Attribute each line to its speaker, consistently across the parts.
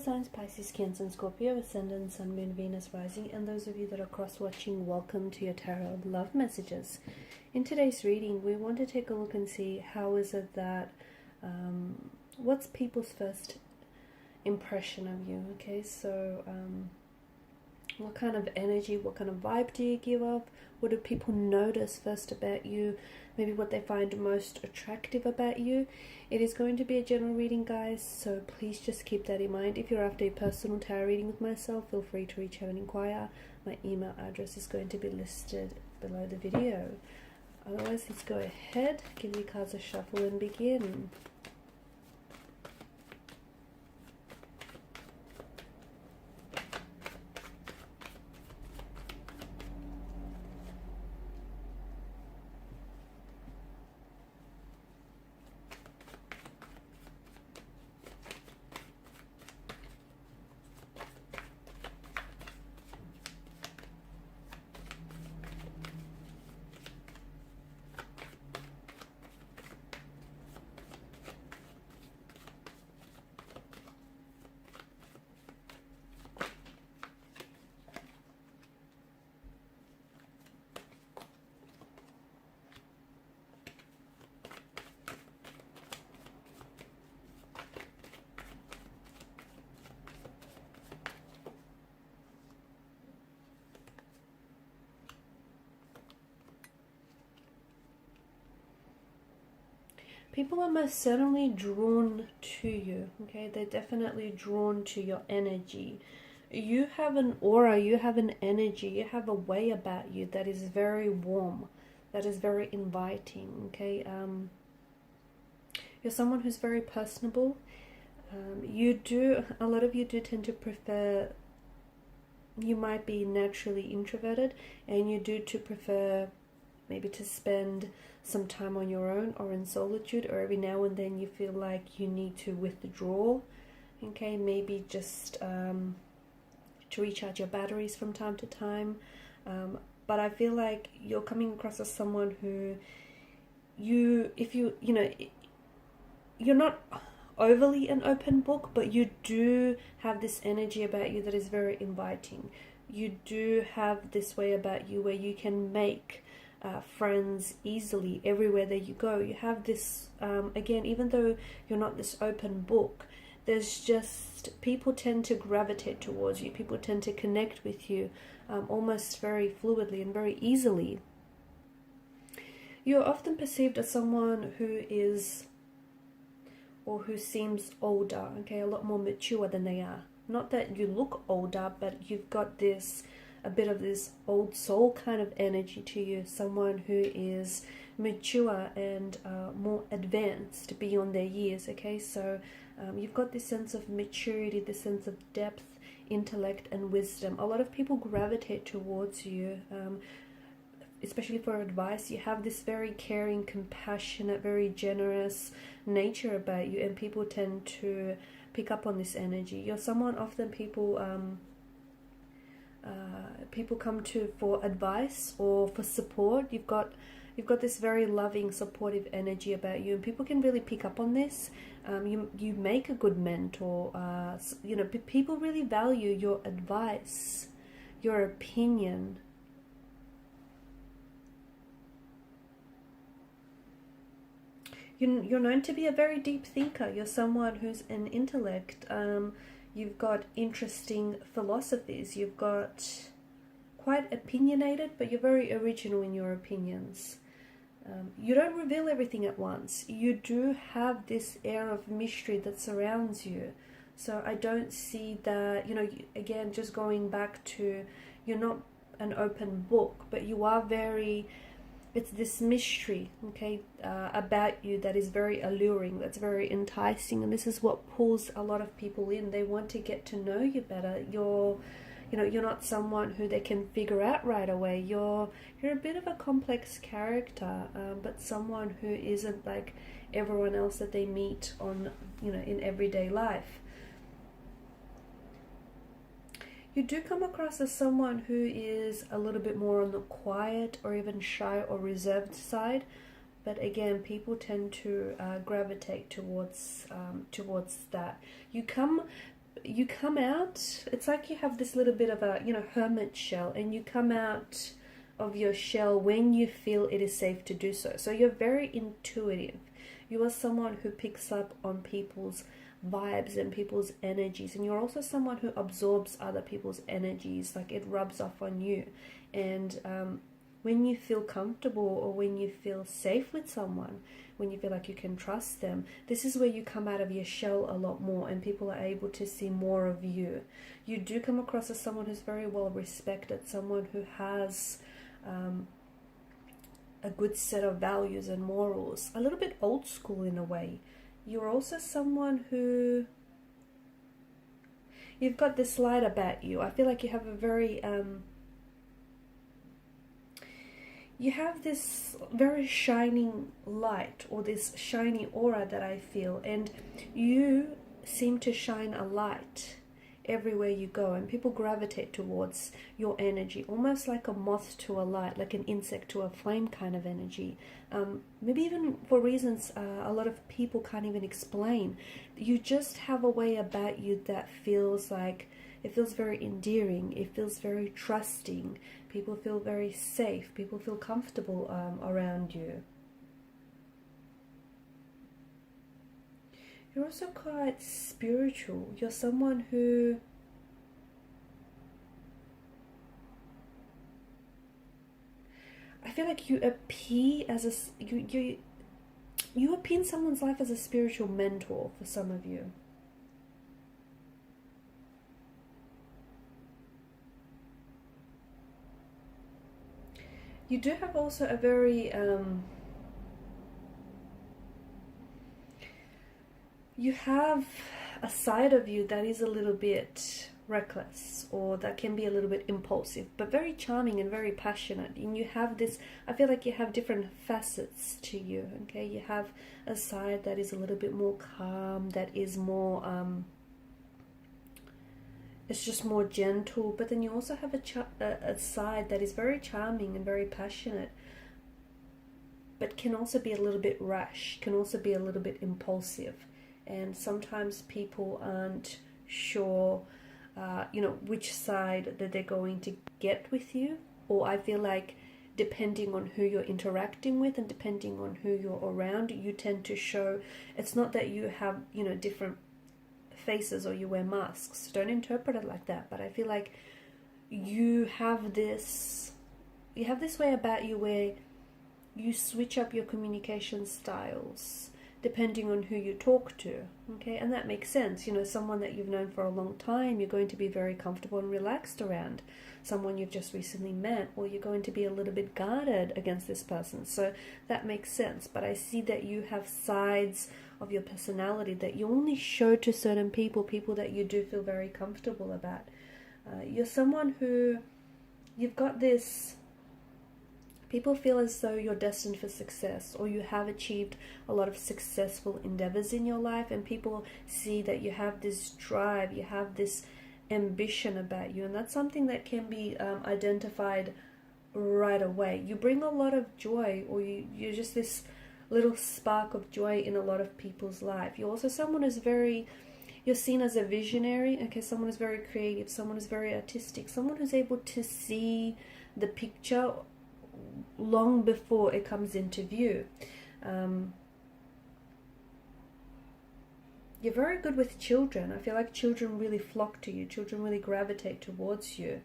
Speaker 1: signs: Pisces, Cancer and Scorpio, Ascendant, Sun, Moon, Venus, Rising, and those of you that are cross-watching, welcome to your Tarot Love Messages. In today's reading, we want to take a look and see how is it that, what's people's first impression of you, okay? So, what kind of energy, what kind of vibe do you give off? What do people notice first about you? Maybe what they find most attractive about you. It is going to be a general reading, guys, so please just keep that in mind. If you're after a personal tarot reading with myself, feel free to reach out and inquire. My email address is going to be listed below the video. Otherwise, let's go ahead, give the cards a shuffle and begin. People are most certainly drawn to you, okay? They're definitely drawn to your energy. You have an aura, you have an energy, you have a way about you that is very warm, that is very inviting, okay? You're someone who's very personable. A lot of you do tend to prefer, you might be naturally introverted, and you do prefer maybe to spend some time on your own or in solitude, or every now and then you feel like you need to withdraw, okay? Maybe just to recharge your batteries from time to time. But I feel like you're coming across as someone who you're not overly an open book, but you do have this energy about you that is very inviting. You do have this way about you where you can make friends easily everywhere that you go. You have this, again, even though you're not this open book, there's just, people tend to gravitate towards you. People tend to connect with you almost very fluidly and very easily. You're often perceived as someone who is, or who seems older, okay, a lot more mature than they are. Not that you look older, but you've got this, a bit of this old soul kind of energy to you, someone who is mature and more advanced beyond their years, okay? So you've got this sense of maturity, this sense of depth, intellect and wisdom. A lot of people gravitate towards you, especially for advice. You have this very caring, compassionate, very generous nature about you, and people tend to pick up on this energy. You're someone often people come to for advice or for support. You've got this very loving, supportive energy about you, and people can really pick up on this. You make a good mentor. People really value your advice, your opinion. You're known to be a very deep thinker. You're someone who's an intellect. You've got interesting philosophies. You've got quite opinionated, but you're very original in your opinions. You don't reveal everything at once. You do have this air of mystery that surrounds you. So I don't see that, again, just going back to, you're not an open book, but you are very, it's this mystery, okay, about you that is very alluring, that's very enticing, and this is what pulls a lot of people in. They want to get to know you better. You're not someone who they can figure out right away. You're a bit of a complex character, but someone who isn't like everyone else that they meet on, in everyday life. You do come across as someone who is a little bit more on the quiet or even shy or reserved side, but again, people tend to gravitate towards that. You come you come out, it's like you have this little bit of a, you know, hermit shell, and you come out of your shell when you feel it is safe to do so. So you're very intuitive. You are someone who picks up on people's vibes and people's energies, and you're also someone who absorbs other people's energies, like it rubs off on you. And when you feel comfortable, or when you feel safe with someone, when you feel like you can trust them, this is where you come out of your shell a lot more, and people are able to see more of you. You do come across as someone who's very well respected, someone who has a good set of values and morals, a little bit old school in a way. You're also someone who, you've got this light about you. I feel like you have a very you have this very shining light, or this shiny aura that I feel, and you seem to shine a light everywhere you go, and people gravitate towards your energy, almost like a moth to a light, like an insect to a flame kind of energy. Maybe even for reasons a lot of people can't even explain. You just have a way about you that feels like, it feels very endearing, it feels very trusting. People feel very safe, people feel comfortable around you. You're also quite spiritual. You're someone who, I feel like you appear as a, you appear in someone's life as a spiritual mentor for some of you. You do have also a very you have a side of you that is a little bit reckless, or that can be a little bit impulsive, but very charming and very passionate. And you have this, I feel like you have different facets to you, okay? You have a side that is a little bit more calm, that is more it's just more gentle, but then you also have a side that is very charming and very passionate, but can also be a little bit rash, can also be a little bit impulsive. And sometimes people aren't sure, you know, which side that they're going to get with you. Or I feel like depending on who you're interacting with and depending on who you're around, you tend to show, it's not that you have, you know, different faces or you wear masks. Don't interpret it like that. But I feel like you have this way about you where you switch up your communication styles depending on who you talk to, okay? And that makes sense. You know, someone that you've known for a long time, you're going to be very comfortable and relaxed around. Someone you've just recently met, or you're going to be a little bit guarded against this person. So that makes sense. But I see that you have sides of your personality that you only show to certain people, people that you do feel very comfortable about. You're someone who, you've got this, people feel as though you're destined for success, or you have achieved a lot of successful endeavors in your life, and people see that you have this drive, you have this ambition about you, and that's something that can be identified right away. You bring a lot of joy, or you're just this little spark of joy in a lot of people's life. You're also someone who's very, you're seen as a visionary, okay? Someone who's very creative, someone who's very artistic, someone who's able to see the picture long before it comes into view. You're very good with children. I feel like children really flock to you. Children really gravitate towards you.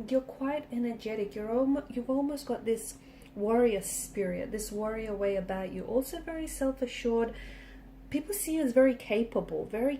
Speaker 1: You're quite energetic. You've almost got this warrior spirit, this warrior way about you. Also very self-assured. People see you as very capable, very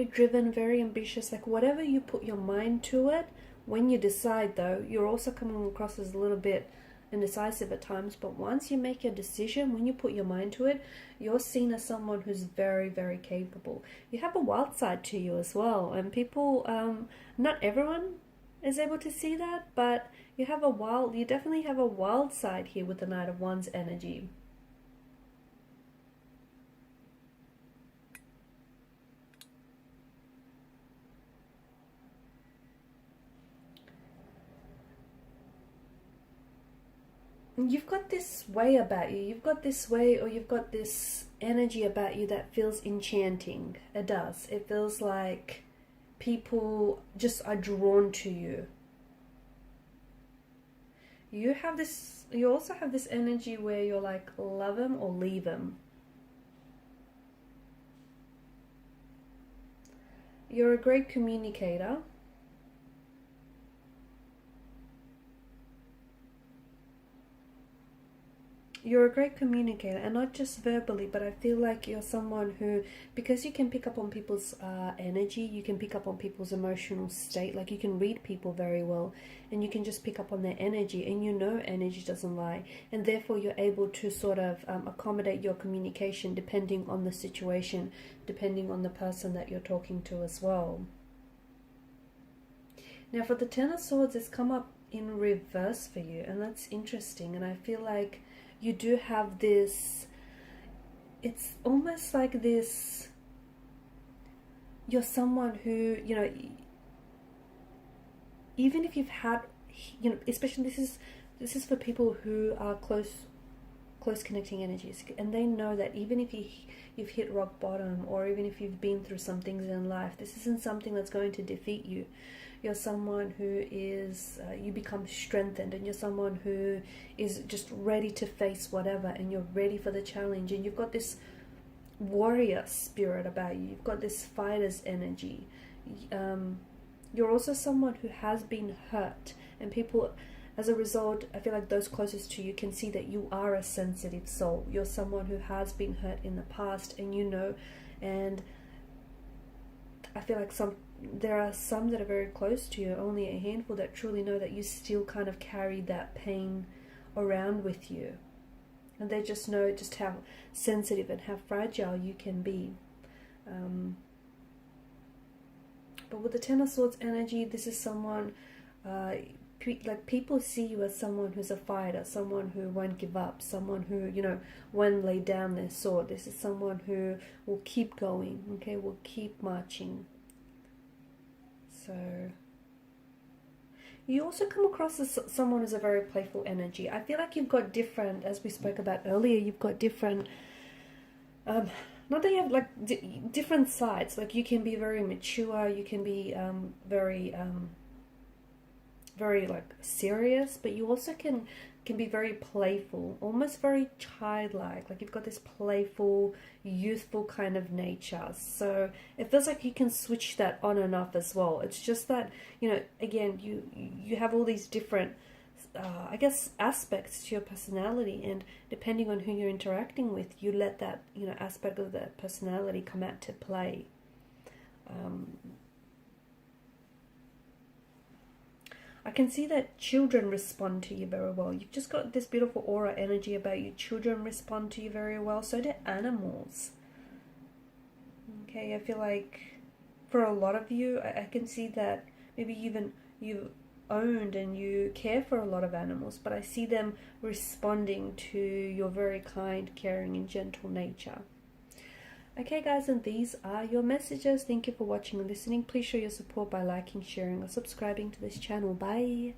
Speaker 1: driven, very ambitious. Like whatever you put your mind to it, when you decide though, you're also coming across as a little bit indecisive at times, but once you make your decision, when you put your mind to it, you're seen as someone who's very, very capable. You have a wild side to you as well, and people, not everyone is able to see that, but you definitely have a wild side here with the Knight of Wands energy. you've got this way about you. You've got this way, or you've got this energy about you that feels enchanting. It does. It feels like people just are drawn to you. You have this, you also have this energy where you're like, love him or leave him. You're a great communicator. You're a great communicator, and not just verbally, but I feel like you're someone who, because you can pick up on people's energy, you can pick up on people's emotional state, like you can read people very well, and you can just pick up on their energy, and you know energy doesn't lie, and therefore you're able to sort of accommodate your communication depending on the situation, depending on the person that you're talking to as well. Now for the Ten of Swords, it's come up in reverse for you, and that's interesting, and I feel like you do have this, it's almost like this, you're someone who, you know, even if you've had, you know, especially this is for people who are close connecting energies, and they know that even if you've hit rock bottom, or even if you've been through some things in life, this isn't something that's going to defeat you. You're someone who is, you become strengthened, and you're someone who is just ready to face whatever, and you're ready for the challenge, and you've got this warrior spirit about you. You've got this fighter's energy. You're also someone who has been hurt, and people, as a result, I feel like those closest to you can see that you are a sensitive soul. You're someone who has been hurt in the past, and you know, and I feel like there are some that are very close to you, only a handful that truly know that you still kind of carry that pain around with you. And they just know just how sensitive and how fragile you can be. But with the Ten of Swords energy, this is someone, like people see you as someone who's a fighter, someone who won't give up, someone who, you know, won't lay down their sword. This is someone who will keep going, okay, will keep marching. So you also come across as someone who's a very playful energy. I feel like you've got different, as we spoke about earlier, you've got different, not that you have like different sides. Like you can be very mature, you can be very like serious, but you also can be very playful, almost very childlike. Like you've got this playful, youthful kind of nature. So it feels like you can switch that on and off as well. It's just that, you know, again, you have all these different, I guess, aspects to your personality, and depending on who you're interacting with, you let that, you know, aspect of that personality come out to play. I can see that children respond to you very well. You've just got this beautiful aura energy about you. Children respond to you very well. So do animals. Okay, I feel like for a lot of you, I can see that maybe even you've owned and you care for a lot of animals, but I see them responding to your very kind, caring, and gentle nature. Okay guys, and these are your messages. Thank you for watching and listening. Please show your support by liking, sharing, or subscribing to this channel. Bye.